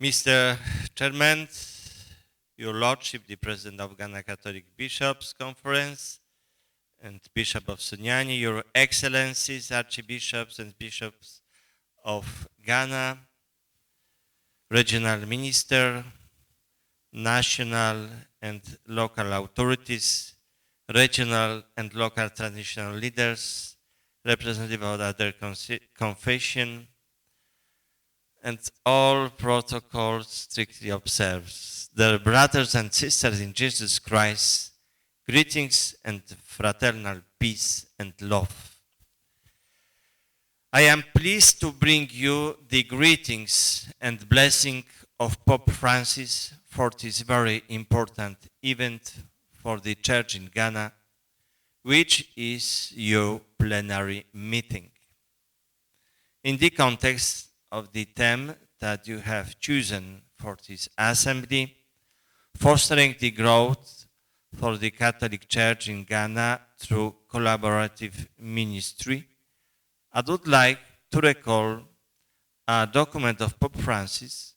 Mr. Chairman, Your Lordship, the President of Ghana Catholic Bishops' Conference, and Bishop of Sunyani, Your Excellencies, Archbishops and Bishops of Ghana, Regional Minister, national and local authorities, regional and local traditional leaders, representative of other confession, and all protocols strictly observed. Dear brothers and sisters in Jesus Christ, greetings and fraternal peace and love. I am pleased to bring you the greetings and blessing of Pope Francis for this very important event for the Church in Ghana, which is your plenary meeting. In the context of the theme that you have chosen for this assembly, fostering the growth for the Catholic Church in Ghana through collaborative ministry, I would like to recall a document of Pope Francis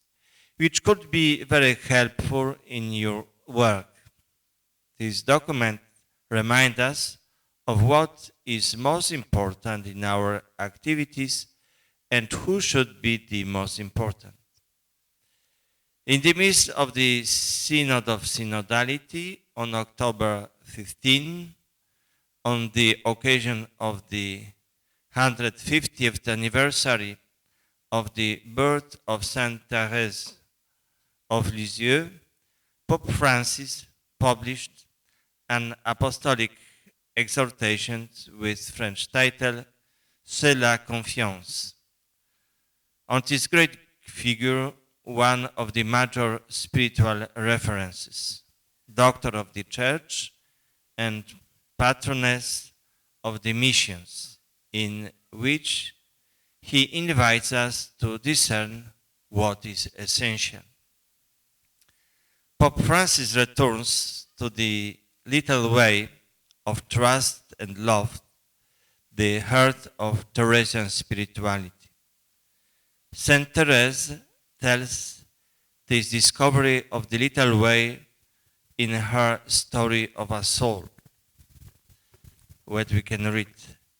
which could be very helpful in your work. This document reminds us of what is most important in our activities and who should be the most important. In the midst of the Synod of Synodality on October 15, on the occasion of the 150th anniversary of the birth of Saint Thérèse of Lisieux, Pope Francis published an apostolic exhortation with French title, C'est la confiance. On this great figure, one of the major spiritual references, doctor of the Church and patroness of the missions, in which he invites us to discern what is essential. Pope Francis returns to the little way of trust and love, the heart of Theresian spirituality. Saint Therese tells this discovery of the little way in her story of a soul. What we can read.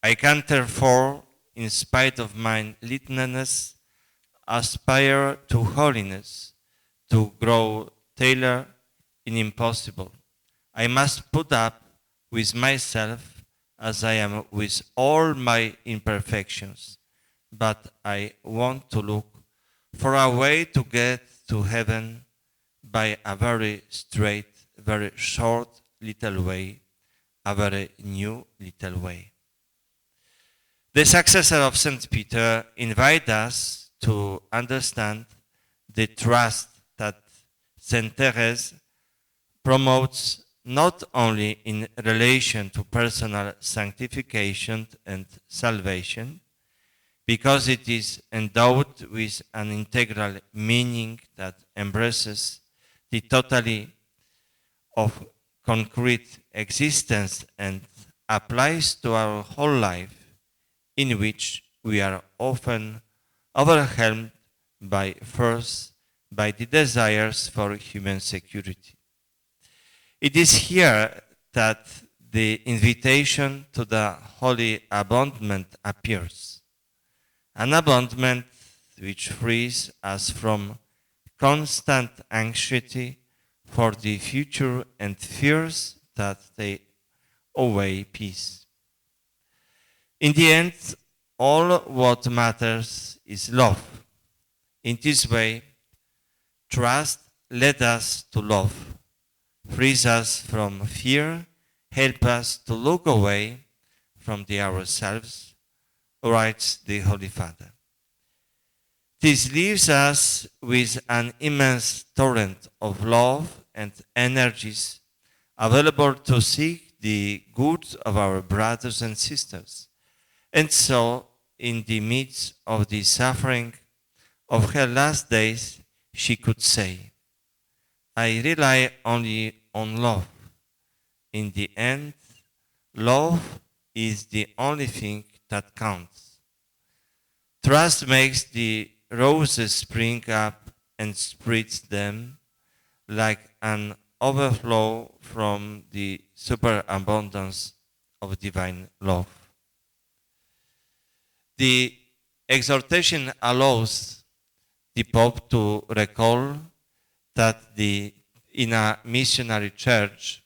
I can therefore, in spite of my littleness, aspire to holiness, to grow tailor in impossible. I must put up with myself as I am with all my imperfections, but I want to look for a way to get to heaven by a very straight, very short little way, a very new little way. The successor of St. Peter invites us to understand the trust that St. Therese promotes not only in relation to personal sanctification and salvation, because it is endowed with an integral meaning that embraces the totality of concrete existence and applies to our whole life, in which we are often overwhelmed by the desires for human security. It is here that the invitation to the holy abandonment appears. An abandonment which frees us from constant anxiety for the future and fears that they away peace. In the end, all what matters is love. In this way, trust led us to love, frees us from fear, help us to look away from ourselves, writes the Holy Father. This leaves us with an immense torrent of love and energies available to seek the good of our brothers and sisters. And so, in the midst of the suffering of her last days, she could say, I rely only on love. In the end, love is the only thing that counts. Trust makes the roses spring up and spreads them like an overflow from the superabundance of divine love. The exhortation allows the Pope to recall that in a missionary church,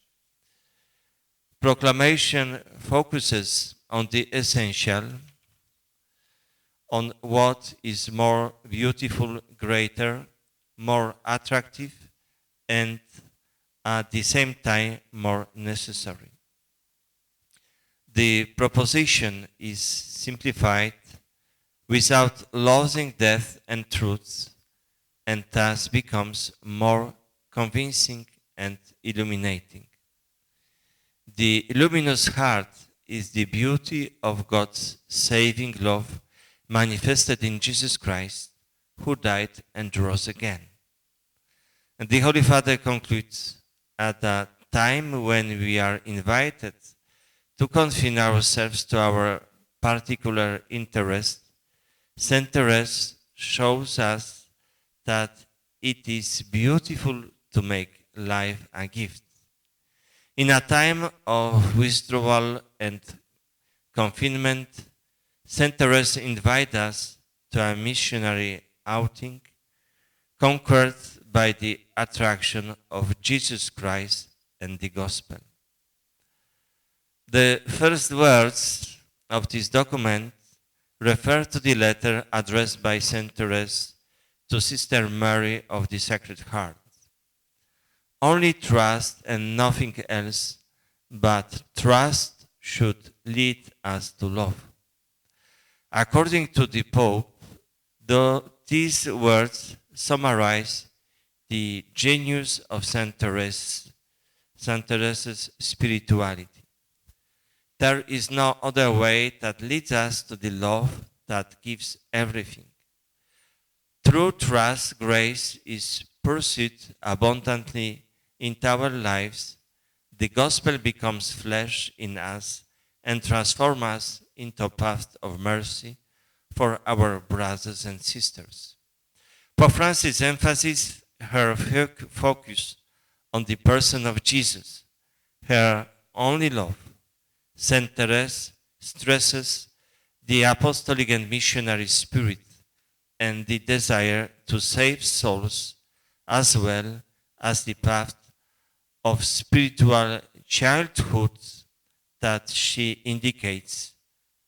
proclamation focuses on the essential, on what is more beautiful, greater, more attractive, and at the same time more necessary. The proposition is simplified without losing depth and truth, and thus becomes more convincing and illuminating. The luminous heart is the beauty of God's saving love manifested in Jesus Christ, who died and rose again. And the Holy Father concludes, at a time when we are invited to confine ourselves to our particular interest, Saint Therese shows us that it is beautiful to make life a gift. In a time of withdrawal and confinement, Saint Therese invites us to a missionary outing, conquered by the attraction of Jesus Christ and the Gospel. The first words of this document refer to the letter addressed by Saint Therese to Sister Mary of the Sacred Heart. Only trust and nothing else, but trust should lead us to love. According to the Pope, these words summarize the genius of Saint Therese's spirituality. There is no other way that leads us to the love that gives everything. Through trust, grace is pursued abundantly into our lives. The gospel becomes flesh in us and transforms us into a path of mercy for our brothers and sisters. Pope Francis emphasizes her focus on the person of Jesus, her only love. Saint Therese stresses the apostolic and missionary spirit and the desire to save souls, as well as the path of spiritual childhood that she indicates,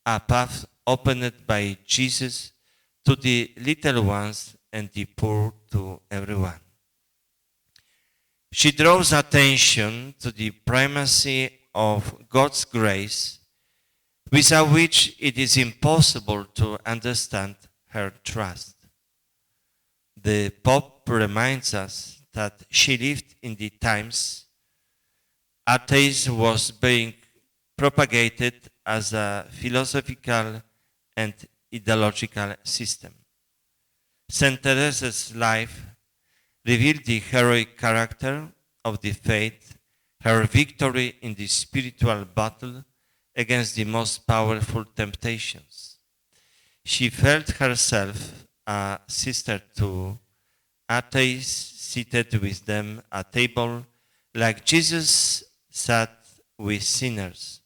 a path opened by Jesus to the little ones and the poor, to everyone. She draws attention to the primacy of God's grace, without which it is impossible to understand her trust. The Pope reminds us that she lived in the times atheism was being propagated as a philosophical and ideological system. Saint Therese's life revealed the heroic character of the faith, her victory in the spiritual battle against the most powerful temptations. She felt herself a sister to atheists seated with them at table, like Jesus sat with sinners.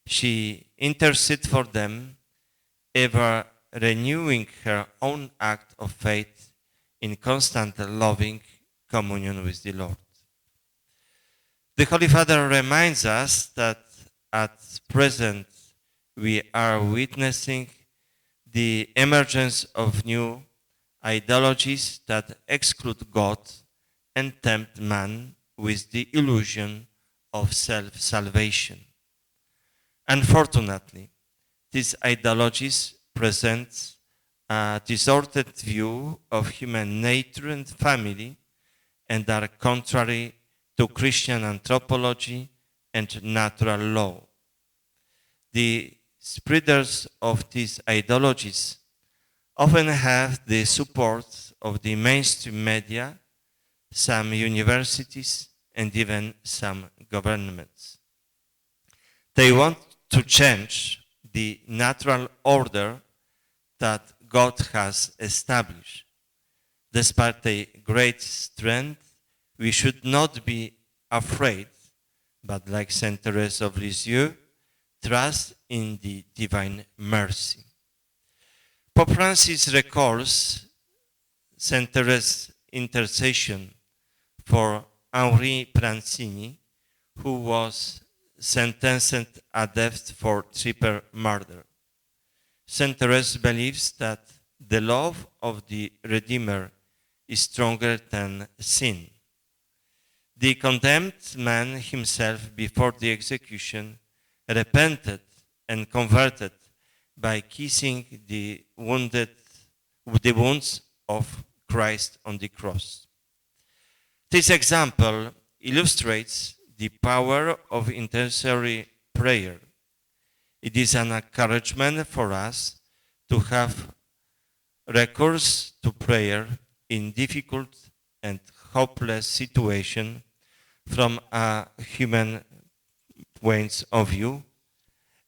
She interceded for them, ever renewing her own act of faith in constant loving communion with the Lord. The Holy Father reminds us that at present we are witnessing the emergence of new ideologies that exclude God and tempt man with the illusion of self-salvation. Unfortunately, these ideologies present a distorted view of human nature and family and are contrary to Christian anthropology and natural law. The spreaders of these ideologies often have the support of the mainstream media, some universities, and even some governments. They want to change the natural order that God has established. Despite a great strength, we should not be afraid, but like Saint Therese of Lisieux, trust in the divine mercy. Pope Francis recalls Saint Therese's intercession for Henri Prancini, who was sentenced at death for triple murder. Saint Therese believes that the love of the Redeemer is stronger than sin. The condemned man himself, before the execution, repented and converted by kissing the wounds of Christ on the cross. This example illustrates the power of intercessory prayer. It is an encouragement for us to have recourse to prayer in difficult and hopeless situations from a human point of view,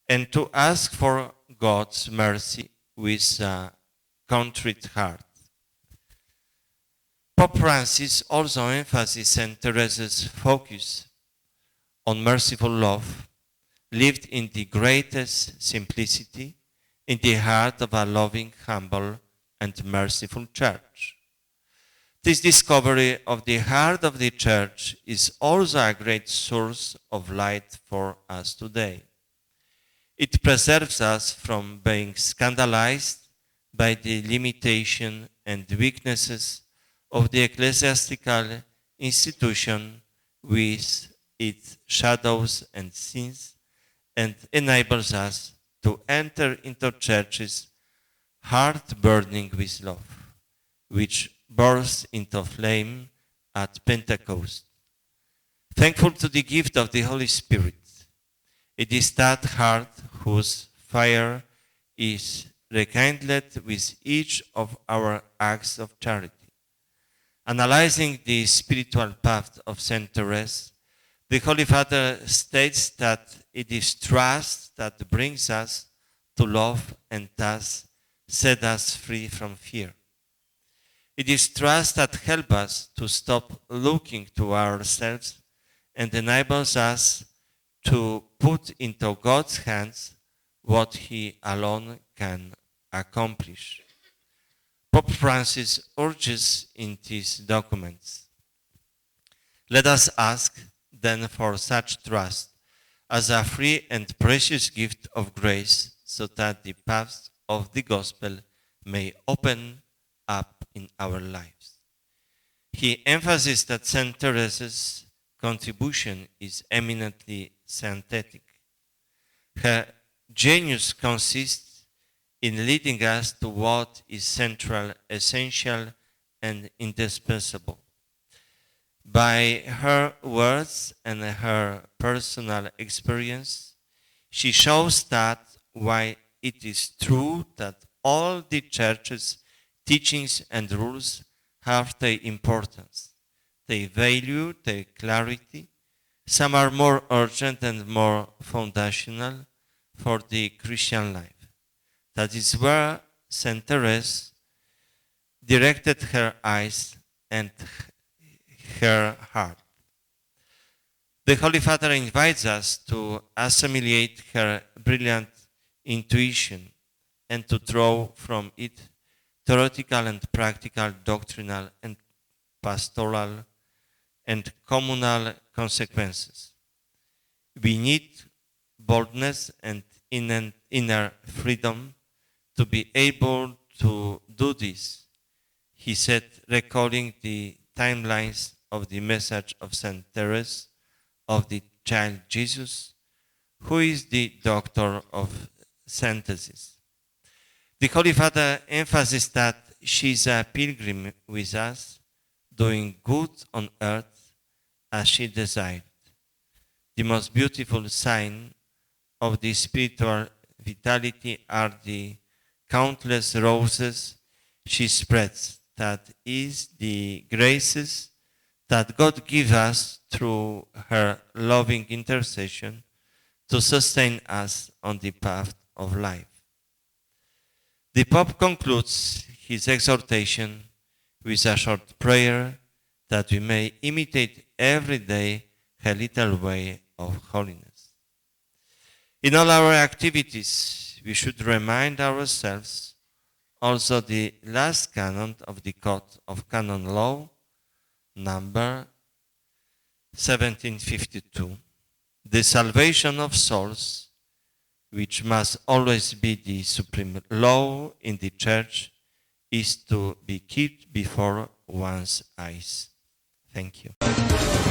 and to ask for God's mercy with a contrite heart. Pope Francis also emphasizes Saint Therese's focus on merciful love, lived in the greatest simplicity, in the heart of a loving, humble, and merciful church. This discovery of the heart of the church is also a great source of light for us today. It preserves us from being scandalized by the limitation and weaknesses of the ecclesiastical institution with its shadows and sins, and enables us to enter into churches heart burning with love, which bursts into flame at Pentecost. Thankful to the gift of the Holy Spirit, it is that heart whose fire is rekindled with each of our acts of charity. Analyzing the spiritual path of Saint Therese, the Holy Father states that it is trust that brings us to love and thus set us free from fear. It is trust that helps us to stop looking to ourselves and enables us to put into God's hands what He alone can accomplish. Pope Francis urges in these documents, let us ask then for such trust as a free and precious gift of grace, so that the paths of the gospel may open up in our lives. He emphasizes that Saint Therese's contribution is eminently synthetic. Her genius consists in leading us to what is central, essential, and indispensable. By her words and her personal experience, she shows that while it is true that all the Church's teachings and rules have their importance, their value, their clarity, some are more urgent and more foundational for the Christian life. That is where Saint Therese directed her eyes and her heart. The Holy Father invites us to assimilate her brilliant intuition and to draw from it theoretical and practical, doctrinal and pastoral and communal consequences. We need boldness and inner freedom to be able to do this, he said, recalling the timelines of the message of Saint Therese of the child Jesus, who is the doctor of synthesis. The Holy Father emphasized that she is a pilgrim with us, doing good on earth as she desired. The most beautiful sign of the spiritual vitality are the countless roses she spreads, that is, the graces that God gives us through her loving intercession to sustain us on the path of life. The Pope concludes his exhortation with a short prayer, that we may imitate every day her little way of holiness. In all our activities, we should remind ourselves also the last canon of the Code of Canon Law, number 1752, the salvation of souls, which must always be the supreme law in the Church, is to be kept before one's eyes. Thank you.